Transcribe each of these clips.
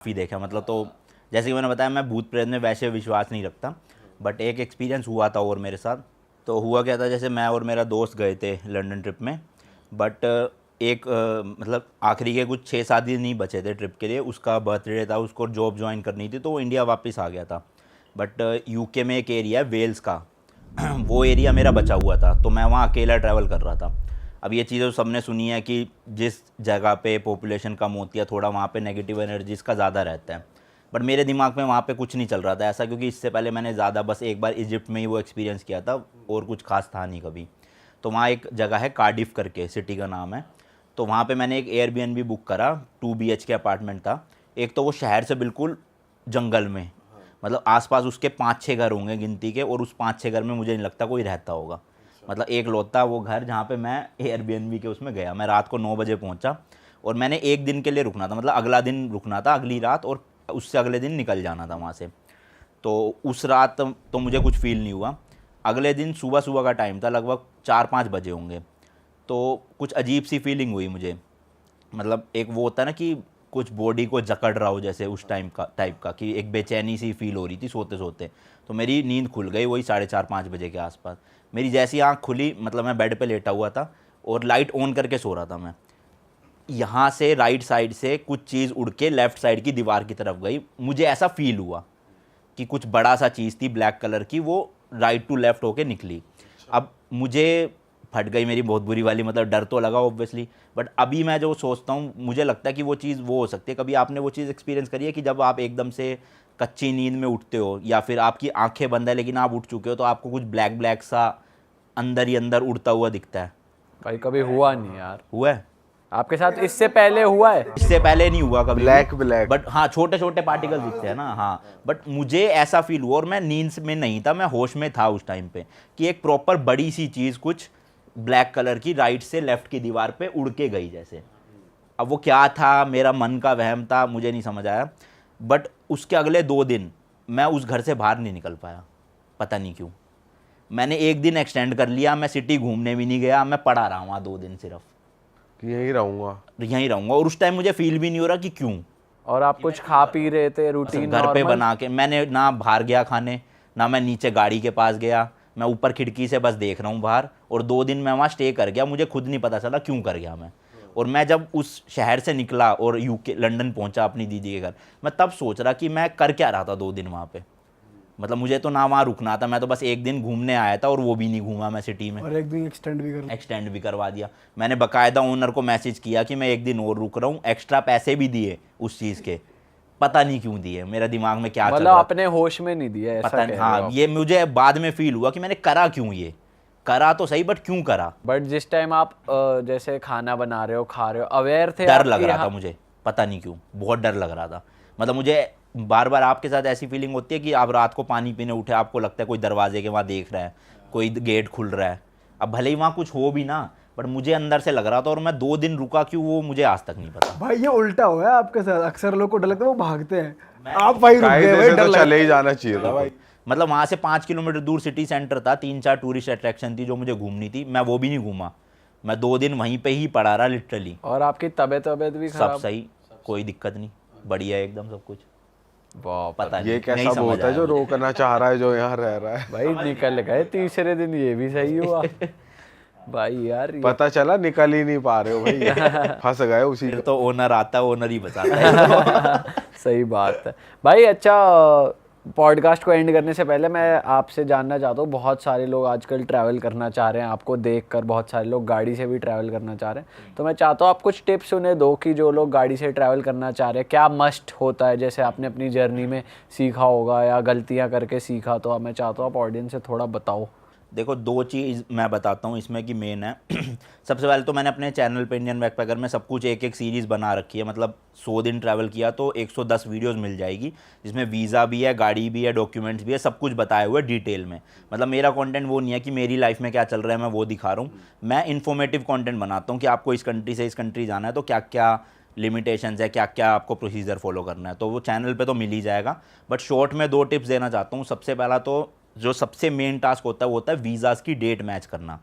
काफ़ी देखा मतलब। तो जैसे कि मैंने बताया मैं भूत प्रेत में वैसे विश्वास नहीं रखता, बट एक एक्सपीरियंस हुआ था और मेरे साथ। तो हुआ क्या था, जैसे मैं और मेरा दोस्त गए थे लंदन ट्रिप में, बट एक मतलब आखिरी के कुछ 6-7 दिन नहीं बचे थे ट्रिप के लिए। उसका बर्थडे था, उसको जॉब ज्वाइन करनी थी, तो वो इंडिया वापस आ गया था। बट यूके में एक एरिया है वेल्स का वो एरिया मेरा बचा हुआ था, तो मैं वहाँ अकेला ट्रैवल कर रहा था। अब ये चीज़ें तो सबने सुनी है कि जिस जगह पे पॉपुलेशन कम होती है थोड़ा वहाँ पे नेगेटिव एनर्जीज़ का ज़्यादा रहता है। बट मेरे दिमाग में वहाँ पे कुछ नहीं चल रहा था ऐसा, क्योंकि इससे पहले मैंने ज़्यादा बस एक बार इजिप्ट में ही वो एक्सपीरियंस किया था, और कुछ खास था नहीं कभी। तो वहाँ एक जगह है कार्डिफ करके, सिटी का नाम है। तो वहाँ पे मैंने एक एयरबीएनबी बुक करा, 2 BHK अपार्टमेंट था। एक तो वो शहर से बिल्कुल जंगल में, मतलब आसपास उसके 5-6 घर होंगे गिनती के, और उस 5-6 घर में मुझे नहीं लगता कोई रहता होगा। मतलब एक लौता वो घर जहाँ पे मैं एयरबीएनबी के उसमें गया। मैं रात को 9 बजे पहुँचा, और मैंने एक दिन के लिए रुकना था, मतलब अगला दिन रुकना था, अगली रात, और उससे अगले दिन निकल जाना था वहाँ से। तो उस रात तो मुझे कुछ फ़ील नहीं हुआ। अगले दिन सुबह सुबह का टाइम था, लगभग 4-5 बजे होंगे। तो कुछ अजीब सी फीलिंग हुई मुझे, मतलब एक वो होता है ना कि कुछ बॉडी को जकड़ रहा हो, जैसे उस टाइप का कि एक बेचैनी सी फील हो रही थी सोते सोते। तो मेरी नींद खुल गई वही 4:30-5 बजे के आसपास। मेरी जैसी आँख खुली, मतलब मैं बेड पे लेटा हुआ था और लाइट ऑन करके सो रहा था मैं। यहाँ से राइट साइड से कुछ चीज़ उड़ के लेफ़्ट साइड की दीवार की तरफ गई। मुझे ऐसा फील हुआ कि कुछ बड़ा सा चीज़ थी ब्लैक कलर की, वो राइट टू लेफ़्ट होके निकली। अब मुझे फट गई मेरी बहुत बुरी वाली, मतलब डर तो लगा ऑब्वियसली। बट अभी मैं जो सोचता हूँ, मुझे लगता है कि वो चीज़ वो हो सकती है। कभी आपने वो चीज़ एक्सपीरियंस करी है कि जब आप एकदम से कच्ची नींद में उठते हो, या फिर आपकी आंखें बंद है लेकिन आप उठ चुके हो, तो आपको कुछ ब्लैक ब्लैक सा अंदर ही अंदर उड़ता हुआ दिखता है? भाई कभी हुआ नहीं यार हुआ है? आपके साथ, इससे पहले हुआ है? इससे पहले नहीं हुआ कभी ब्लैक ब्लैक। बट हाँ छोटे छोटे पार्टिकल दिखते हैं ना, हाँ। बट मुझे ऐसा फील हुआ, और मैं नींद में नहीं था, मैं होश में था उस टाइम पे, कि एक प्रॉपर बड़ी सी चीज़ कुछ ब्लैक कलर की राइट से लेफ्ट की दीवार पे उड़ के गई जैसे। अब वो क्या था, मेरा मन का वहम था, मुझे नहीं समझ आया। बट उसके अगले 2 दिन मैं उस घर से बाहर नहीं निकल पाया, पता नहीं क्यों। मैंने एक दिन एक्सटेंड कर लिया, मैं सिटी घूमने भी नहीं गया, मैं पड़ा रहा वहाँ 2 दिन सिर्फ, कि यहीं रहूंगा। यहीं रहूँगा। और उस टाइम मुझे फील भी नहीं हो रहा कि क्यों। और आप कुछ खा पी रहे थे, रूटीन घर पे नॉर्मल? बना के, मैंने ना बाहर गया खाने, ना मैं नीचे गाड़ी के पास गया, मैं ऊपर खिड़की से बस देख रहा हूँ बाहर। और 2 दिन मैं वहाँ स्टे कर गया, मुझे खुद नहीं पता चला क्यों कर गया मैं। और मैं जब उस शहर से निकला और यूके लंदन पहुँचा अपनी दीदी के घर, मैं तब सोच रहा कि मैं कर क्या रहा था 2 दिन वहाँ पे। मतलब मुझे तो ना वहाँ रुकना था, मैं तो बस एक दिन घूमने आया था, और वो भी नहीं घूमा मैं सिटी में। और एक दिन एक्सटेंड भी करवा दिया। मैंने बकायदा ओनर को मैसेज किया कि मैं एक दिन और रुक रहा हूँ, एक्स्ट्रा पैसे भी दिए उस चीज़ के। पता नहीं क्यों दिए, मेरा दिमाग में क्या चल मतलब रहा था, अपने होश में नहीं दिया, ऐसा पता कह नहीं। रहे हो हाँ आप? ये मुझे बाद में फील हुआ कि मैंने करा क्यों, ये करा तो सही, बट क्यों करा। बट जिस टाइम आप जैसे खाना बना रहे हो, खा रहे हो, अवेयर थे डर आप लग कि रहा था हाँ- मुझे, पता नहीं क्यों, बहुत डर लग रहा था। मतलब मुझे बार बार आपके साथ ऐसी फीलिंग होती है कि आप रात को पानी पीने उठे, आपको लगता है कोई दरवाजे के वहाँ देख रहा है, कोई गेट खुल रहा है। अब भले ही वहाँ कुछ हो भी ना, बट मुझे अंदर से लग रहा था। और मैं 2 दिन रुका क्यों, वो मुझे आज तक नहीं पता। भाई ये उल्टा हुआ है आपके साथ। अक्सर लोग को डर लगता है वो भागते हैं, आप भाई रुक गए कायदे भाई, से डर तो लग चले ही जाना चाहिए था भाई। मतलब वहाँ से 5 किलोमीटर दूर सिटी सेंटर था, 3-4 टूरिस्ट अट्रैक्शन थी जो मुझे घूमनी थी, मैं वो भी नहीं घूमा। मैं 2 दिन वहीं पे ही पड़ा रहा लिटरली। और आपकी तबीयत भी सब खराब? सही, कोई दिक्कत नहीं, बढ़िया एकदम सब कुछ। वाह, पता ये नहीं, कैसा नहीं समझ बोलता है आया जो मुझे। रोकना चाह रहा है जो यहाँ रह रहा है। भाई निकल गए तीसरे दिन, ये भी सही हुआ। भाई यार ये पता चला निकल ही नहीं पा रहे हो भाई, फंस गए उसी फिर तो ओनर आता है, ओनर ही बताता है। सही बात है भाई। अच्छा, पॉडकास्ट को एंड करने से पहले मैं आपसे जानना चाहता हूँ, बहुत सारे लोग आजकल ट्रैवल करना चाह रहे हैं, आपको देखकर बहुत सारे लोग गाड़ी से भी ट्रैवल करना चाह रहे हैं। तो मैं चाहता हूँ आप कुछ टिप्स उन्हें दो कि जो लोग गाड़ी से ट्रैवल करना चाह रहे हैं, क्या मस्ट होता है, जैसे आपने अपनी जर्नी में सीखा होगा या गलतियाँ करके सीखा। तो मैं चाहता हूँ आप ऑडियंस से थोड़ा बताओ। देखो 2 चीज़ मैं बताता हूँ इसमें कि मेन है। सबसे पहले तो मैंने अपने चैनल पे इंडियन बैकपैकर में सब कुछ एक एक सीरीज़ बना रखी है। मतलब 100 दिन ट्रैवल किया तो 110 वीडियोस मिल जाएगी, जिसमें वीज़ा भी है, गाड़ी भी है, डॉक्यूमेंट्स भी है, सब कुछ बताए हुए डिटेल में। मतलब मेरा कंटेंट वो नहीं है कि मेरी लाइफ में क्या चल रहा है मैं वो दिखा रहा हूँ। मैं इन्फॉर्मेटिव कंटेंट बनाता हूँ कि आपको इस कंट्री से इस कंट्री जाना है तो क्या क्या लिमिटेशंस है, क्या क्या आपको प्रोसीजर फॉलो करना है, तो वो चैनल पे तो मिल ही जाएगा। बट शॉर्ट में 2 टिप्स देना चाहता हूँ। सबसे पहला तो जो सबसे मेन टास्क होता है वो होता है वीज़ाज़ की डेट मैच करना।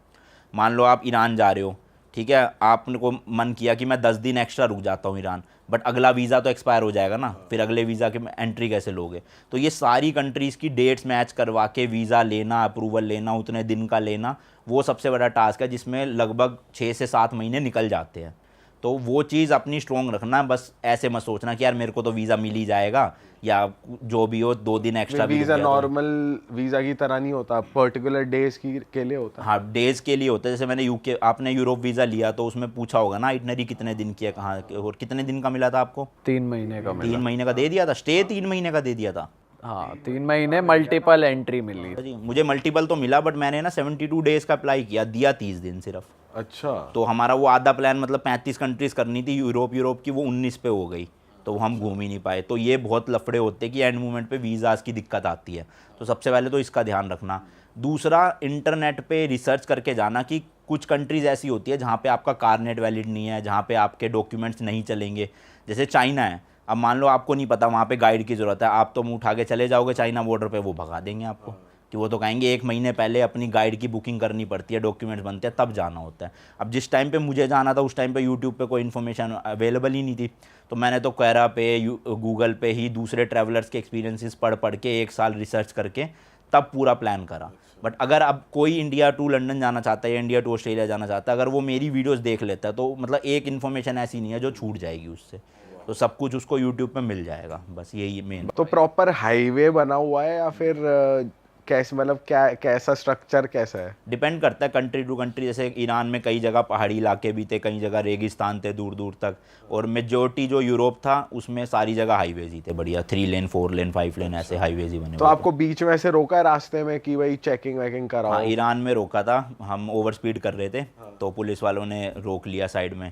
मान लो आप ईरान जा रहे हो, ठीक है, आपने को मन किया कि मैं 10 दिन एक्स्ट्रा रुक जाता हूँ ईरान, बट अगला वीज़ा तो एक्सपायर हो जाएगा ना, फिर अगले वीज़ा के एंट्री कैसे लोगे? तो ये सारी कंट्रीज़ की डेट्स मैच करवा के वीज़ा लेना, अप्रूवल लेना, उतने दिन का लेना, वो सबसे बड़ा टास्क है जिसमें लगभग 6 से 7 महीने निकल जाते हैं। तो वो चीज़ अपनी स्ट्रॉन्ग रखना, बस ऐसे मत सोचना कि यार मेरे को तो वीज़ा मिल ही जाएगा या जो भी हो 2 दिन एक्स्ट्रा भी रुक वीजा गया तो। नॉर्मल वीजा की तरह नहीं होता, पर्टिकुलर डेज की के लिए होता है। हाँ, डेज़ के लिए होता है। जैसे मैंने यूके, आपने यूरोप वीज़ा लिया तो उसमें पूछा होगा ना इटनरी कितने दिन की है, कहाँ और कितने दिन का मिला था आपको? 3 महीने का मिला। 3 महीने का दे दिया था, स्टे 3 महीने का दे दिया था। हाँ 3 महीने मल्टीपल एंट्री मिली। जी, मुझे मल्टीपल तो मिला, बट मैंने ना 72 डेज़ का अप्लाई किया, दिया 30 दिन सिर्फ। अच्छा, तो हमारा वो आधा प्लान, मतलब 35 कंट्रीज़ करनी थी यूरोप की, वो 19 पे हो गई, तो हम घूम ही नहीं पाए। तो ये बहुत लफड़े होते हैं कि एंड मोमेंट पे वीज़ाज़ की दिक्कत आती है। तो सबसे पहले तो इसका ध्यान रखना। दूसरा, इंटरनेट पे रिसर्च करके जाना कि कुछ कंट्रीज़ ऐसी होती है जहाँ पे आपका कारनेट वैलिड नहीं है, जहाँ पे आपके डॉक्यूमेंट्स नहीं चलेंगे। जैसे चाइना है, अब मान लो आपको नहीं पता, वहाँ पे गाइड की ज़रूरत है, आप तो मुँह उठा के चले जाओगे चाइना बॉर्डर पे, वो भगा देंगे आपको, कि वो तो कहेंगे 1 महीने पहले अपनी गाइड की बुकिंग करनी पड़ती है, डॉक्यूमेंट्स बनते हैं, तब जाना होता है। अब जिस टाइम पे मुझे जाना था उस टाइम पे यूट्यूब पे कोई इन्फॉर्मेशन अवेलेबल ही नहीं थी, तो मैंने तो क्वेरा पे, गूगल पे ही दूसरे ट्रैवलर्स के एक्सपीरियंसेस पढ़ के 1 साल रिसर्च करके तब पूरा प्लान करा। बट अगर अब कोई इंडिया टू लंदन जाना चाहता है या इंडिया टू ऑस्ट्रेलिया जाना चाहता है, अगर वो मेरी वीडियोज़ देख लेता है, तो मतलब एक इन्फॉर्मेशन ऐसी नहीं है जो छूट जाएगी उससे, तो सब कुछ उसको यूट्यूब पे मिल जाएगा, बस यही मेन। तो प्रॉपर हाईवे बना हुआ है या फिर कैसे, मतलब क्या, कैसा स्ट्रक्चर कैसा है? डिपेंड करता है कंट्री टू कंट्री। जैसे ईरान में कई जगह पहाड़ी इलाके भी थे, कई जगह रेगिस्तान थे दूर दूर तक, और मेजोरिटी जो यूरोप था उसमें सारी जगह हाईवेज ही थे, बढ़िया 3 लेन 4 लेन 5 लेन ऐसे हाईवेज ही बने तो हुए आपको बीच में से रोका है रास्ते में कि भाई चेकिंग वेकिंग थे। कराओ? हाँ, ईरान में रोका था, हम ओवर स्पीड कर रहे थे, तो पुलिस वालों ने रोक लिया साइड में,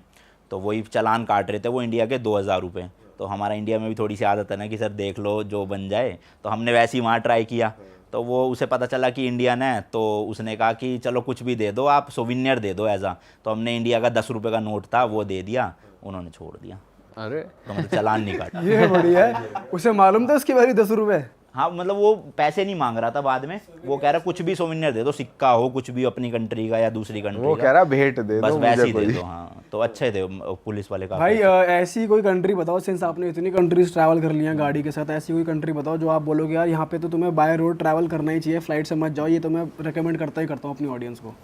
तो वही चालान काट रहे थे, वो इंडिया के 2000 रुपये। तो हमारा इंडिया में भी थोड़ी सी आदत है ना कि सर देख लो जो बन जाए, तो हमने वैसे ही वहाँ ट्राई किया, तो वो उसे पता चला कि इंडियन है, तो उसने कहा कि चलो कुछ भी दे दो, आप सोविनियर दे दो ऐसा। तो हमने इंडिया का 10 रुपये का नोट था वो दे दिया, उन्होंने छोड़ दिया, अरे तो मतलब चालान नहीं काटा। ये बढ़िया है। उसे मालूम था उसकी वैल्यू 10 रुपए? हाँ, मतलब वो पैसे नहीं मांग रहा था, बाद में वो कह रहा कुछ भी सोविनियर दे दो, सिक्का हो कुछ भी अपनी कंट्री का या दूसरी कंट्री वो का, कह रहा भेंट दे बस दो वैसे मुझे ही दे कोई। दो। हाँ, तो अच्छे थे पुलिस वाले का। भाई ऐसी कोई कंट्री बताओ, सिंस आपने इतनी कंट्रीज ट्रैवल कर लिया गाड़ी के साथ, ऐसी कोई कंट्री बताओ जो आप बोलोगे यार यहाँ पे तो तुम्हें बाय रोड ट्रैवल करना ही चाहिए, फ्लाइट से मत जाओ, ये तो मैं रिकमेंड करता ही करता हूँ अपनी ऑडियंस को।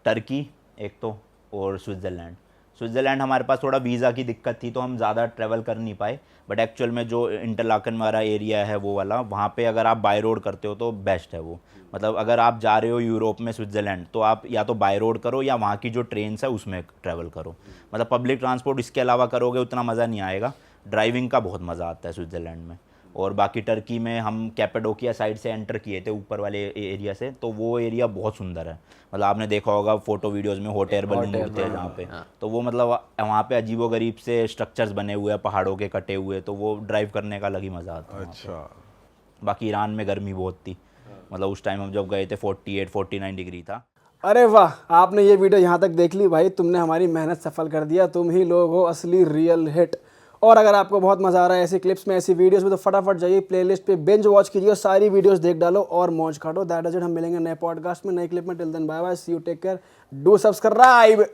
टर्की एक तो, और स्विट्ज़रलैंड हमारे पास थोड़ा वीज़ा की दिक्कत थी तो हम ज़्यादा ट्रैवल कर नहीं पाए, बट एक्चुअल में जो इंटरलाकन वाला एरिया है वो वाला, वहाँ पे अगर आप बाय रोड करते हो तो बेस्ट है वो। मतलब अगर आप जा रहे हो यूरोप में स्विट्ज़रलैंड, तो आप या तो बाय रोड करो या वहाँ की जो ट्रेन्स है उसमें ट्रैवल करो। मतलब पब्लिक ट्रांसपोर्ट इसके अलावा करोगे उतना मज़ा नहीं आएगा, ड्राइविंग का बहुत मज़ा आता है स्विट्ज़रलैंड में। और बाकी टर्की में हम कैपेडोकिया साइड से एंटर किए थे, ऊपर वाले एरिया से, तो वो एरिया बहुत सुंदर है। मतलब आपने देखा होगा फोटो वीडियोस में हॉट एयर बलून उड़ते हैं जहाँ पे, तो वो मतलब वहाँ पे अजीबोगरीब से स्ट्रक्चर्स बने हुए हैं पहाड़ों के कटे हुए, तो वो ड्राइव करने का अलग ही मज़ा आता है। अच्छा, बाकी ईरान में गर्मी बहुत थी, मतलब उस टाइम हम जब गए थे 48-49 डिग्री था। अरे वाह, आपने ये वीडियो यहाँ तक देख ली भाई, तुमने हमारी मेहनत सफल कर दिया, तुम ही लोग हो असली रियल हिट। और अगर आपको बहुत मज़ा आ रहा है ऐसी क्लिप्स में, ऐसी वीडियोस में, तो फटाफट जाइए प्लेलिस्ट पे बिंज वॉच कीजिए और सारी वीडियोस देख डालो और मौज काटो। That is it. हम मिलेंगे नए पॉडकास्ट में, नए क्लिप में। Till then bye bye, see you, take care, do subscribe.